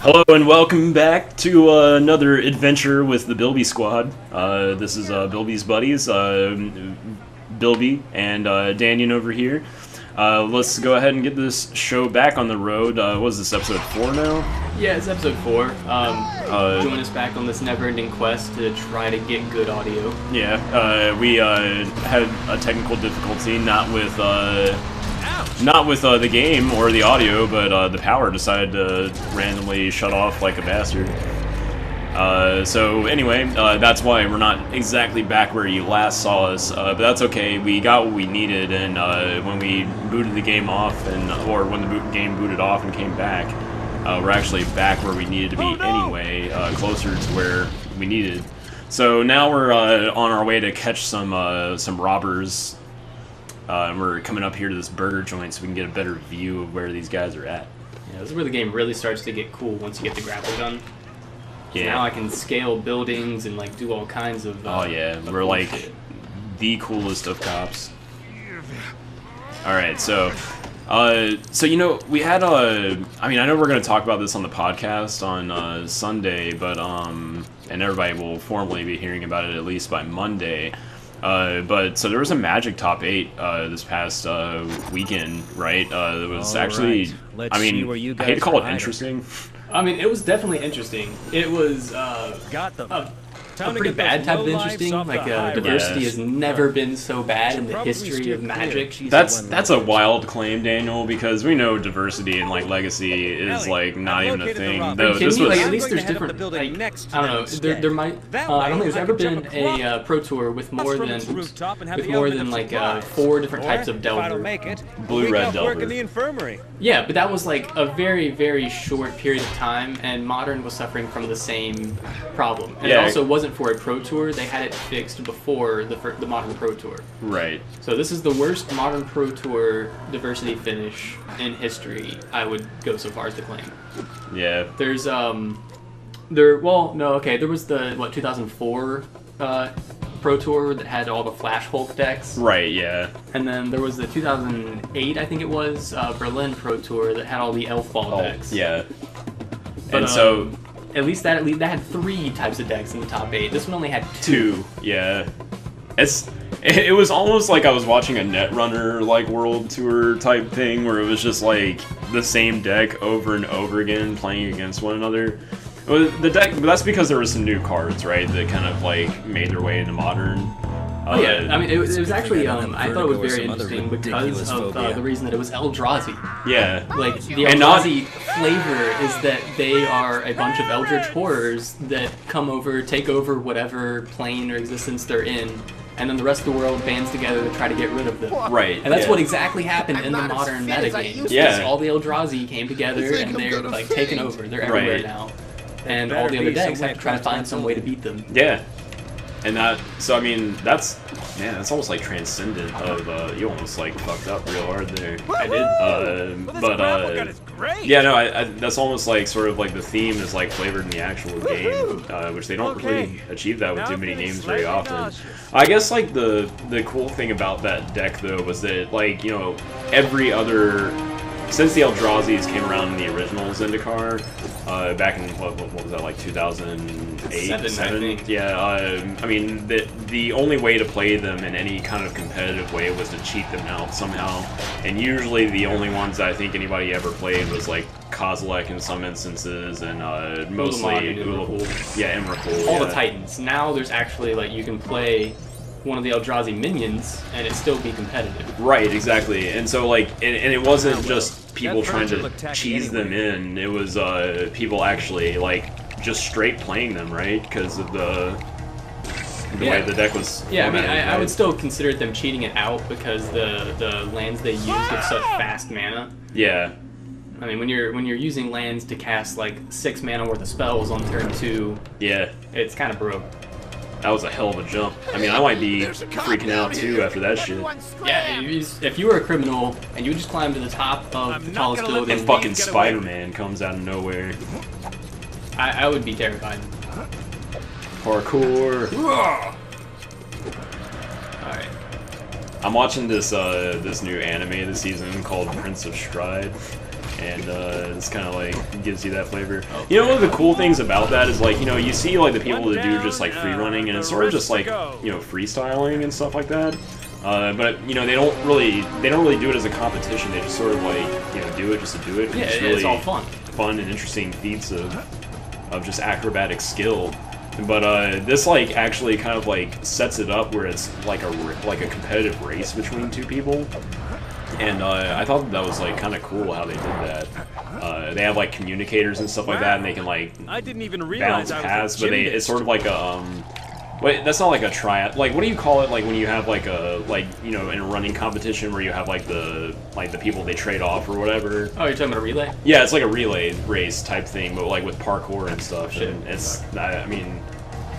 Hello and welcome back to another adventure with the Bilby squad. This is Bilby's buddies, Bilby and Daniel over here. Let's go ahead and get this show back on the road. What is this, episode 4 now? Yeah, it's episode 4. Join us back on this never-ending quest to try to get good audio. Yeah, we had a technical difficulty, not with the game or the audio, but the power decided to randomly shut off like a bastard. So anyway, that's why we're not exactly back where you last saw us, but that's okay. We got what we needed, and when we booted the game off, or when the game booted off and came back, we're actually back where we needed to be anyway, closer to where we needed. So now we're on our way to catch some robbers. And we're coming up here to this burger joint so we can get a better view of where these guys are at. Yeah, this is where the game really starts to get cool once you get the grapple gun. Yeah. So now I can scale buildings and like do all kinds of. Oh yeah, we're like the coolest of cops. All right, so you know we had I mean I know we're gonna talk about this on the podcast on Sunday, but and everybody will formally be hearing about it at least by Monday. But so there was a Magic Top 8 this past weekend, right? It was actually, I mean, I hate to call it interesting. I mean, it was definitely interesting. It was a pretty bad type of interesting. Like diversity has never been so bad in the history of Magic. That's a wild claim, Daniel, because we know diversity in like Legacy is like not even a thing. Though this was like, at least there's different. Like, I don't know. There might. I don't think there's ever been a Pro Tour with more than like 4 different types of Delver. Blue, red Delver. Yeah, but that was like a very, very short period of time, and Modern was suffering from the same problem. And it also wasn't for a Pro Tour. They had it fixed before the Modern Pro Tour. Right. So this is the worst Modern Pro Tour diversity finish in history, I would go so far as to claim. Yeah. There's there was the 2004 Pro Tour that had all the Flash Hulk decks. Right, yeah. And then there was the 2008, I think it was, Berlin Pro Tour that had all the Elf Ball decks. Yeah. But, and so at least that had 3 types of decks in the top 8. This one only had 2. Yeah. It was almost like I was watching a Netrunner like World Tour type thing where it was just like the same deck over and over again playing against one another. The deck, but that's because there were some new cards, right, that kind of like made their way into Modern. Yeah, I mean, it was actually, I thought it was very interesting because of the reason that it was Eldrazi. Yeah. Like, the Eldrazi flavor is that they are a bunch of Eldritch horrors that come over, take over whatever plane or existence they're in, and then the rest of the world bands together to try to get rid of them. Right. And that's what exactly happened in the Modern metagame. Yeah. All the Eldrazi came together, and they're, like, taking over. They're everywhere now. And all the other decks have to try to find some way to beat them. Yeah. And so I mean, that's almost like transcendent of, you almost like fucked up real hard there. I did. Yeah, no, that's almost like sort of like the theme is like flavored in the actual game, which they don't really achieve that with too many games very often. I guess like the cool thing about that deck though was that like, you know, every other, since the Eldrazi's came around in the original Zendikar, back in what was that, like 2008, 7? Yeah, I mean the only way to play them in any kind of competitive way was to cheat them out somehow, and usually the only ones that I think anybody ever played was like Kozilek in some instances, and mostly Emrakul. All the Titans. Now there's actually like you can play one of the Eldrazi minions and it still be competitive. Right, exactly. And so like, and it wasn't just people trying to cheese them in. It was people actually like just straight playing them, right? Because of the way the deck was. Yeah, I mean, I would still consider them cheating it out because the lands they use get such fast mana. Yeah. I mean, when you're using lands to cast like 6 mana worth of spells on turn 2. Yeah. It's kind of broke. That was a hell of a jump. I mean, I might be freaking out too after that shit. Yeah, if you were a criminal and you just climbed to the top of the tallest building, and fucking Spider-Man comes out of nowhere, I would be terrified. Parkour. Alright. I'm watching this new anime this season called Prince of Stride. and it's kind of like gives you that flavor. You know, one of the cool things about that is like, you know, you see like the people that do just like free running, and it's sort of just like, you know, freestyling and stuff like that. But you know, they don't really do it as a competition. They just sort of like, you know, do it just to do it. Yeah, it's really it's all fun. Fun and interesting feats of just acrobatic skill. But this like actually kind of like sets it up where it's like a competitive race between two people, and I thought that was like kind of cool how they did that. They have like communicators and stuff like that, and they can like I didn't even realize bounce paths, but it's sort of like a wait, that's not like a triad. Like, what do you call it? Like when you have like a you know, in a running competition where you have like the people they trade off or whatever. Oh, you're talking about a relay? Yeah, it's like a relay race type thing, but like with parkour and stuff. Shit. And it's, I mean,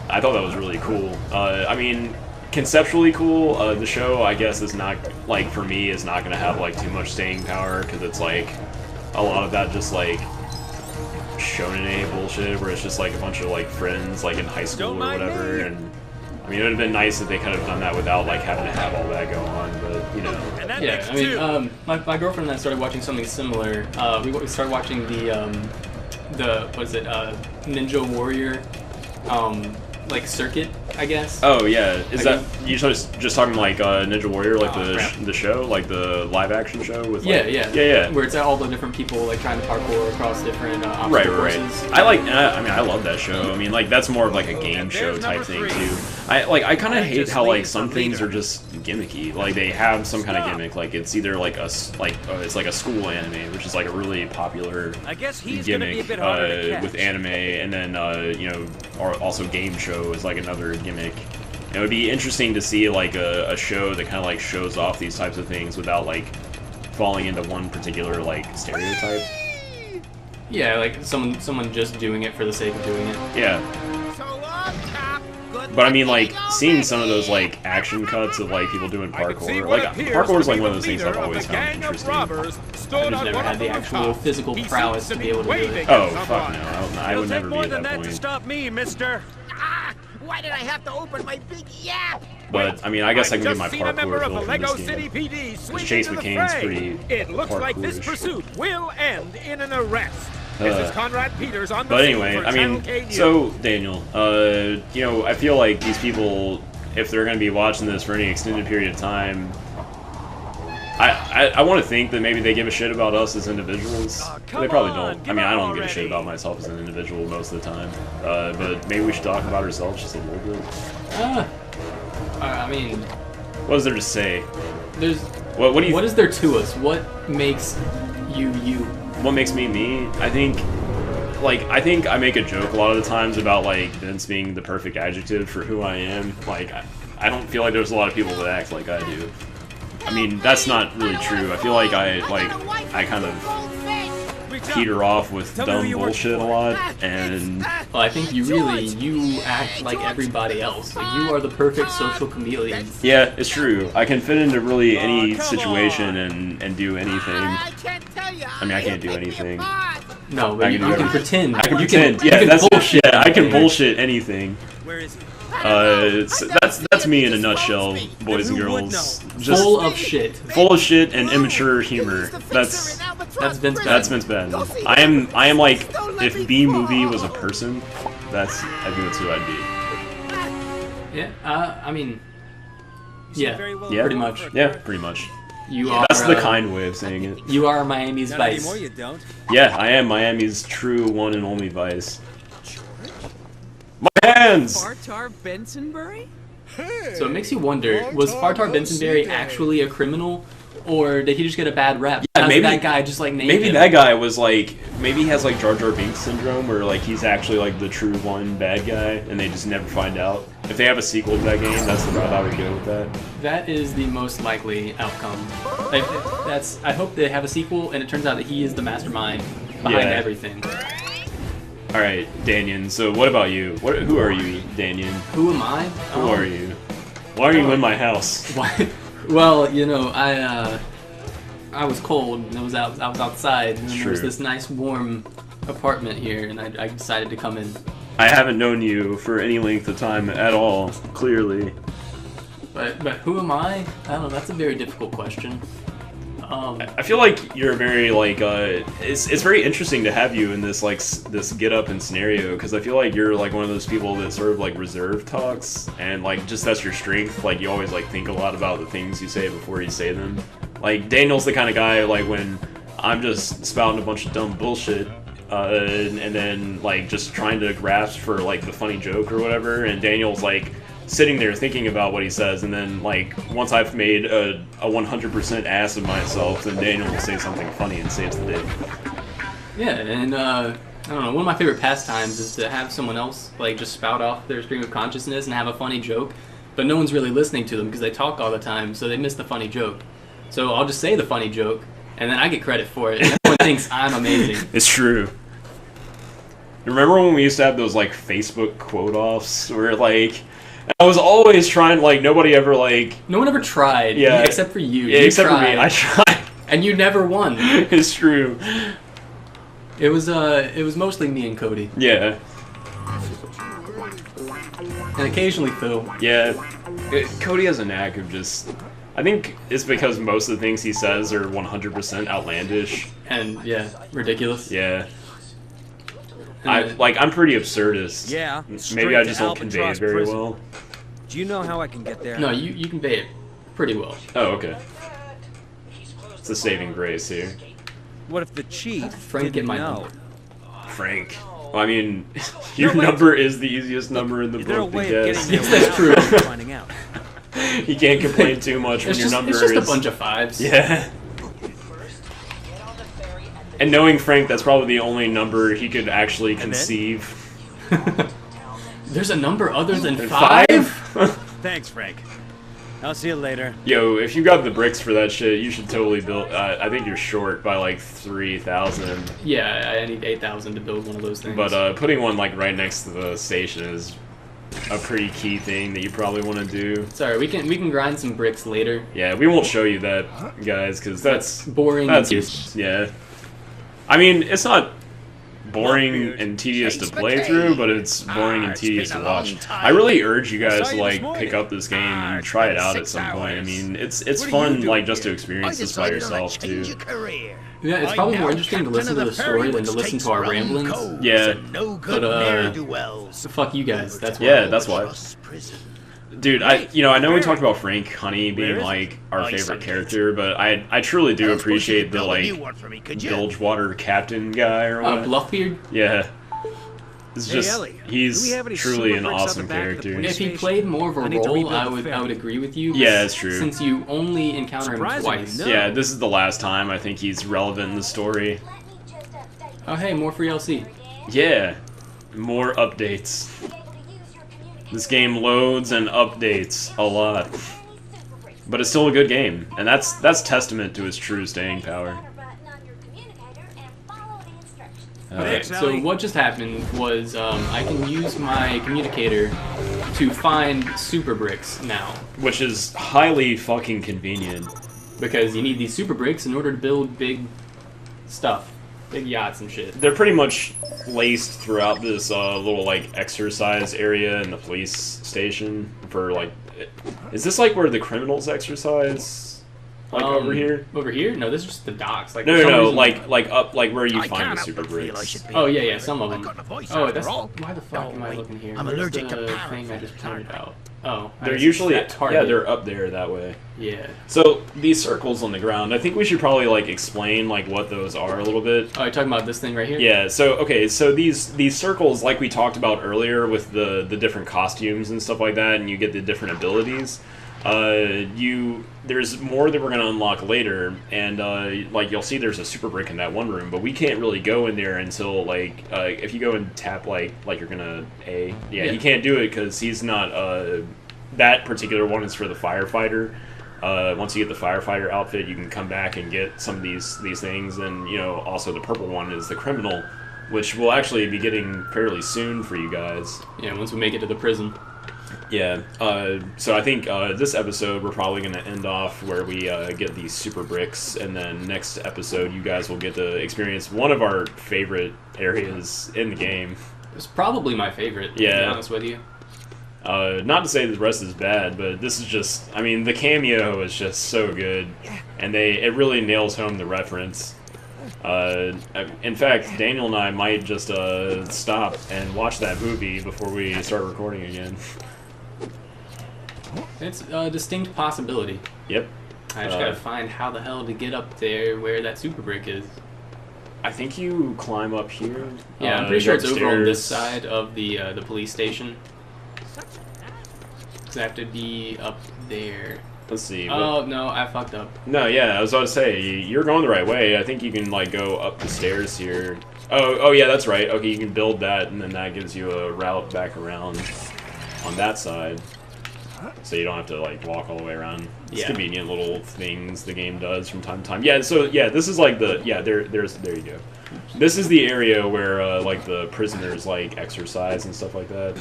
I thought that was really cool. I mean, conceptually cool. The show, I guess, is not like for me is not gonna have like too much staying power because it's like a lot of that just like shonen bullshit where it's just like a bunch of like friends like in high school or whatever, and I mean it would have been nice if they could have done that without like having to have all that go on, but you know. Yeah, I mean, my girlfriend and I started watching something similar. We started watching the what is it, Ninja Warrior, like circuit, I guess. Oh yeah, is that you just talking like Ninja Warrior, like the show, like the live action show with like, yeah, where it's all the different people like trying to parkour across different right. courses. I mean I love that show. I mean like that's more of like a game show type thing too. I kind of hate how like some things are just gimmicky. Like they have some kind of gimmick. Like it's either like it's like a school anime, which is like a really popular gimmick with anime, and then you know, or also game show is like another gimmick. It would be interesting to see like a show that kind of like shows off these types of things without like falling into one particular like stereotype. Yeah, like someone just doing it for the sake of doing it. Yeah. But I mean, like, seeing some of those, like, action cuts of, like, people doing parkour, like, parkour is, like, one of those things I've always found interesting. I've just never had the actual physical prowess to be able to do it. Oh, fuck no. I would never be at that point. To stop me, mister. Why did I have to open my big yap? But, I mean, I guess I can get my parkour feel from this game. Chase McCain's pretty It looks like this pursuit will end in an arrest. This is Conrad Peters on the but anyway, I mean, so Daniel, you know, I feel like these people, if they're going to be watching this for any extended period of time, I want to think that maybe they give a shit about us as individuals. They probably don't. I mean, I don't give a shit about myself as an individual most of the time. But maybe we should talk about ourselves just a little bit. I mean, what is there to say? There's what is there to us? What makes you you? What makes me me? I think I make a joke a lot of the times about like Vince being the perfect adjective for who I am. Like I don't feel like there's a lot of people that act like I do. I mean, that's not really true. I feel like I kind of peter off with dumb bullshit a lot, and well, I think you act like everybody else. Like, you are the perfect social chameleon. Yeah, it's true. I can fit into really any situation and do anything. I mean, I can't do anything. No, but you can pretend. I can pretend. Yeah, that's bullshit. Yeah, I can bullshit anything. Where is he? That's me in a nutshell, boys and girls. Just full of shit. Full of shit and immature humor. That's Vince Ben. That's Vince Ben. I am like, if B-Movie was a person, I think that's who I'd be. Yeah, I mean, yeah, pretty much. Yeah, pretty much. You are. That's the kind way of saying it. You are Miami's Vice. Anymore, you don't. Yeah, I am Miami's true one and only Vice. My hands! Fartar Bensonbury? So it makes you wonder, was Fartar Bensonbury actually a criminal, or did he just get a bad rap? Yeah, maybe that guy just like named maybe him? That guy was like, maybe he has like Jar Jar Binks syndrome, where like he's actually like the true one bad guy, and they just never find out. If they have a sequel to that game, that's the route I would go with that. That is the most likely outcome. Like, I hope they have a sequel, and it turns out that he is the mastermind behind everything. All right, Danian. So what about you? Who are you, Danian? Who am I? Who are you? Why are you in my house? Why? Well, you know, I was cold and I was outside, and there was this nice warm apartment here, and I decided to come in. I haven't known you for any length of time at all, clearly. But who am I? I don't know. That's a very difficult question. I feel like you're very like it's very interesting to have you in this like this get up and scenario, because I feel like you're like one of those people that sort of like reserve talks, and like just that's your strength. Like you always like think a lot about the things you say before you say them. Like Daniel's the kind of guy like when I'm just spouting a bunch of dumb bullshit. And then like just trying to grasp for like the funny joke or whatever, and Daniel's like sitting there thinking about what he says, and then like once I've made a 100% ass of myself, then Daniel will say something funny and saves the day. Yeah, and I don't know, one of my favorite pastimes is to have someone else like just spout off their stream of consciousness and have a funny joke, but no one's really listening to them because they talk all the time, so they miss the funny joke. So I'll just say the funny joke, and then I get credit for it, and everyone thinks I'm amazing. It's true. Remember when we used to have those like Facebook quote-offs where like I was always trying, like nobody ever like... No one ever tried, except for you. Yeah, you except tried, for me. I tried. And you never won. It's true. It was mostly me and Cody. Yeah. And occasionally Phil. Yeah. Cody has a knack of just... I think it's because most of the things he says are 100% outlandish. And, yeah, ridiculous. Yeah. I'm pretty absurdist. Yeah. Maybe I just don't convey it very well. Do you know how I can get there? No, you convey it pretty well. Oh, okay. It's a saving grace here. What if the chief Frank didn't get my know? number. Frank. Well, I mean, your number is the easiest number in the Is there a book to way of guess. getting Yes, that's true. Finding out. You can't complain too much when your number is... It's just a bunch of fives. Yeah. And knowing Frank, that's probably the only number he could actually conceive. There's a number other than Five? Thanks, Frank. I'll see you later. Yo, if you got the bricks for that shit, you should totally build... I think you're short by like 3,000. Yeah, I need 8,000 to build one of those things. But putting one like right next to the station is a pretty key thing that you probably want to do. Sorry, we can grind some bricks later. Yeah, we won't show you that, guys, because that's... boring. That's... Yeah. I mean, it's not boring and tedious to play through, but it's boring and tedious to watch. I really urge you guys to like pick up this game and try it out at some point. I mean, it's fun like just to experience this by yourself too. Yeah, it's probably more interesting to listen to the story than to listen to our ramblings. Yeah, but fuck you guys. That's why. Yeah, that's why. Dude, I know we talked about Frank Honey being like our favorite character, but I truly do appreciate the like Bilgewater Captain guy or what. Bluffbeard? Yeah. It's just he's truly an awesome character. If he played more of a role, I would agree with you. Yeah, it's true. Since you only encounter him twice. Yeah, this is the last time I think he's relevant in the story. Oh hey, more free LC. Yeah, more updates. This game loads and updates a lot, but it's still a good game, and that's testament to its true staying power. Okay, so what just happened was I can use my communicator to find super bricks now. Which is highly fucking convenient. Because you need these super bricks in order to build big stuff. Big yachts and shit. They're pretty much laced throughout this little like exercise area in the police station for like... Is this like where the criminals exercise? Like over here? Over here? No, this is just the docks. Like no, like up, like where you find the super bricks. Oh yeah, some of them. Oh, that's why the fuck am I looking here? I'm allergic to the thing I just pointed out. Oh, they're usually they're up there that way. Yeah. So these circles on the ground, I think we should probably like explain like what those are a little bit. Oh, you're talking about this thing right here? Yeah. So okay, so these circles, like we talked about earlier, with the different costumes and stuff like that, and you get the different abilities. There's more that we're gonna unlock later, and like you'll see there's a super brick in that one room, but we can't really go in there until like if you go and tap like you're gonna he can't do it because he's not that particular one is for the firefighter. Once you get the firefighter outfit, you can come back and get some of these things, and also the purple one is the criminal, which we'll actually be getting fairly soon for you guys. Yeah, once we make it to the prison. Yeah, so I think this episode we're probably going to end off where we get these super bricks, and then next episode you guys will get to experience one of our favorite areas in the game. It's probably my favorite, to be honest with you. Not to say that the rest is bad, but this is just, I mean, the cameo is just so good, and it really nails home the reference. In fact, Daniel and I might just stop and watch that movie before we start recording again. It's a distinct possibility. Yep. I just gotta find how the hell to get up there where that super brick is. I think you climb up here. Yeah, I'm pretty sure it's over on this side of the police station. Because I have to be up there. Let's see. Oh, no, I fucked up. No, yeah, I was about to say, you're going the right way. I think you can, like, go up the stairs here. Oh, yeah, that's right. Okay, you can build that, and then that gives you a route back around on that side. So you don't have to, like, walk all the way around. It's convenient little things the game does from time to time. Yeah, so, yeah, this is, like, there you go. This is the area where, like, the prisoners, like, exercise and stuff like that.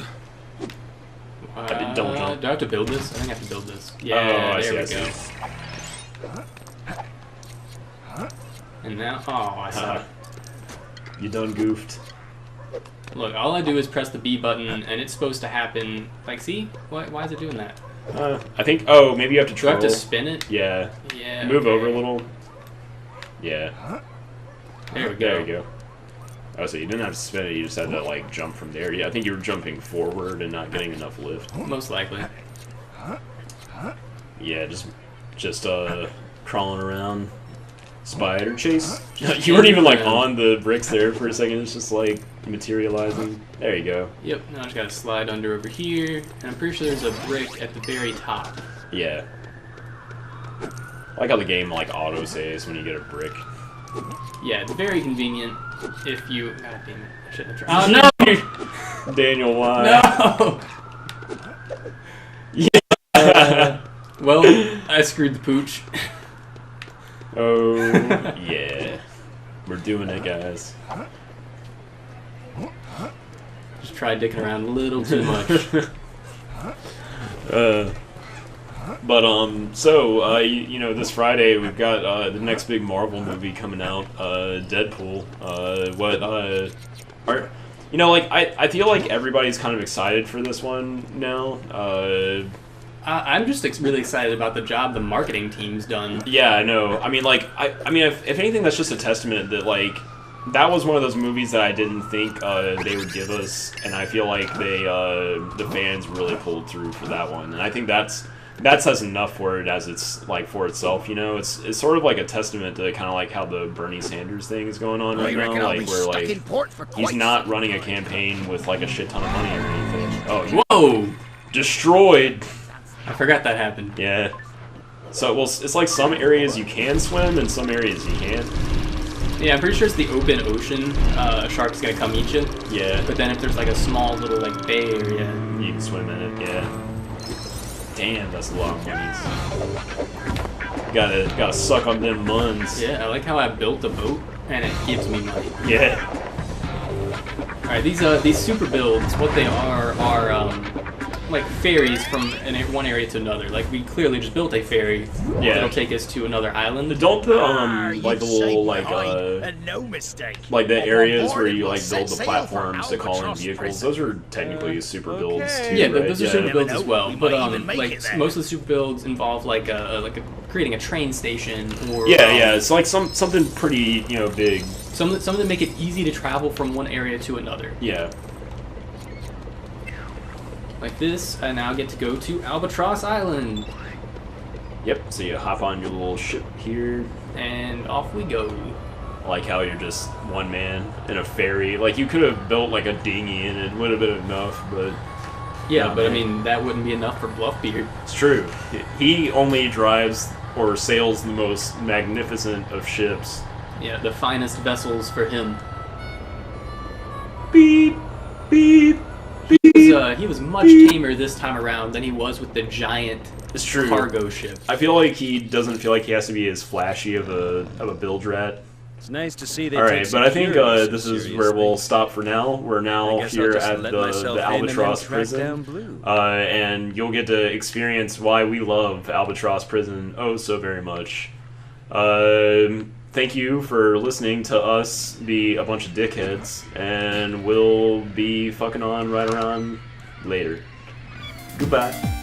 Don't jump. Do I have to build this? I think I have to build this. Yeah, there we go. And now, I saw. You done goofed. Look, all I do is press the B button, and it's supposed to happen. Like, see? Why is it doing that? I think. Maybe you have to. Do I have to spin it? Yeah. Yeah. Move over a little. Yeah. There we go. There you go. Oh, so you didn't have to spin it, you just had to, like, jump from there. Yeah, I think you were jumping forward and not getting enough lift. Most likely. Yeah, just crawling around. Spider chase. You weren't even, like, on the bricks there for a second. It's just, like, materializing. There you go. Yep, now I just gotta slide under over here. And I'm pretty sure there's a brick at the very top. Yeah. I like how the game, like, auto-saves when you get a brick. Yeah, it's very convenient if you... God damn it. I shouldn't have tried. Oh, no! Daniel, why? No! Yeah! Well, I screwed the pooch. Oh, yeah. We're doing it, guys. Just tried dicking around a little too much. So, you know, this Friday we've got the next big Marvel movie coming out, Deadpool. You know, like, I feel like everybody's kind of excited for this one now. I'm just really excited about the job the marketing team's done. Yeah, I know. I mean, like, I mean, if anything, that's just a testament that, like, that was one of those movies that I didn't think they would give us, and I feel like the fans really pulled through for that one, and I think that says enough for it as it's, like, for itself, you know? It's sort of like a testament to kind of like how the Bernie Sanders thing is going on right now, like, where, like, he's not running a campaign with, like, a shit ton of money or anything. Oh, whoa! Destroyed! I forgot that happened. Yeah. So, well, it's like some areas you can swim and some areas you can't. Yeah, I'm pretty sure it's the open ocean. A shark's gonna come eat you. Yeah. But then if there's like a small little like bay area, you can swim in it. Yeah. Damn, that's a lot of monies. Gotta suck on them muns. Yeah, I like how I built a boat and it gives me money. Yeah. All right, these super builds, what they are like ferries from one area to another. Like, we clearly just built a ferry that'll take us to another island. Don't the like the little like no mistake. Like the areas where you like build the platforms to call in vehicles, those are technically super builds too, yeah, right? those are super builds as well. But like most of the super builds involve like creating a train station or yeah, it's like something pretty, you know, big. Some of them make it easy to travel from one area to another. Yeah. Like this, I now get to go to Albatross Island. Yep, so you hop on your little ship here. And off we go. I like how you're just one man in a ferry. Like, you could have built, like, a dinghy and it would have been enough, but... Yeah, but I mean, that wouldn't be enough for Bluffbeard. It's true. He only drives or sails the most magnificent of ships. Yeah, the finest vessels for him. Beep, beep. He was much tamer this time around than he was with the giant cargo ship. I feel like he doesn't feel like he has to be as flashy of a build rat. It's nice to see. All right, but I think this is where we'll stop for now. We're now here at the Albatross prison, and you'll get to experience why we love Albatross prison oh so very much. Thank you for listening to us be a bunch of dickheads, and we'll be fucking on right around later. Goodbye.